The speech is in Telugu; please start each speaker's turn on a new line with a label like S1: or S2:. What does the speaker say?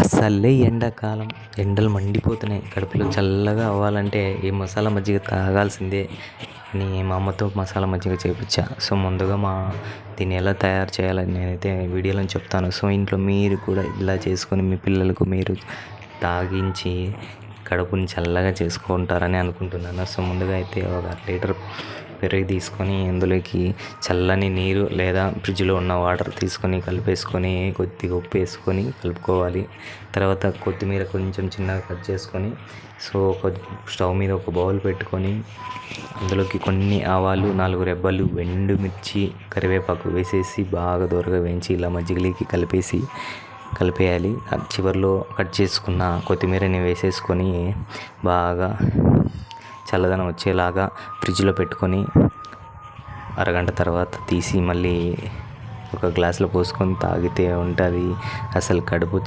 S1: అసలే ఎండాకాలం, ఎండలు మండిపోతున్నాయి. కడుపులో చల్లగా అవ్వాలంటే ఈ మసాలా మజ్జిగ తాగాల్సిందే అని మా అమ్మతో మసాలా మజ్జిగ చేయించా. సో ముందుగా దీన్ని ఎలా తయారు చేయాలని నేనైతే వీడియోలో చెప్తాను. సో ఇంట్లో మీరు కూడా ఇలా చేసుకొని మీ పిల్లలకు మీరు తాగించి కడుపుని చల్లగా చేసుకుంటారని అనుకుంటున్నాను. సో ముందుగా అయితే ఒక లీటర్ పెరుగు తీసుకొని అందులోకి చల్లని నీరు లేదా ఫ్రిడ్జ్లో ఉన్న వాటర్ తీసుకొని కలిపేసుకొని కొద్దిగా ఉప్పు వేసుకొని కలుపుకోవాలి. తర్వాత కొత్తిమీర కొంచెం చిన్నగా కట్ చేసుకొని స్టవ్ మీద ఒక బౌల్ పెట్టుకొని అందులోకి కొన్ని ఆవాలు, 4 రెబ్బలు ఎండుమిర్చి, కరివేపాకు వేసేసి బాగా దూరగా వేయించి ఇలా మజ్జిగలోకి కలిపేయాలి. చివరిలో కట్ చేసుకున్న కొత్తిమీరని వేసేసుకొని బాగా చల్లదనం వచ్చేలాగా ఫ్రిడ్జ్లో పెట్టుకొని అరగంట తర్వాత తీసి మళ్ళీ ఒక గ్లాసులో పోసుకొని తాగితే ఉంటుంది. అసలు కడుపు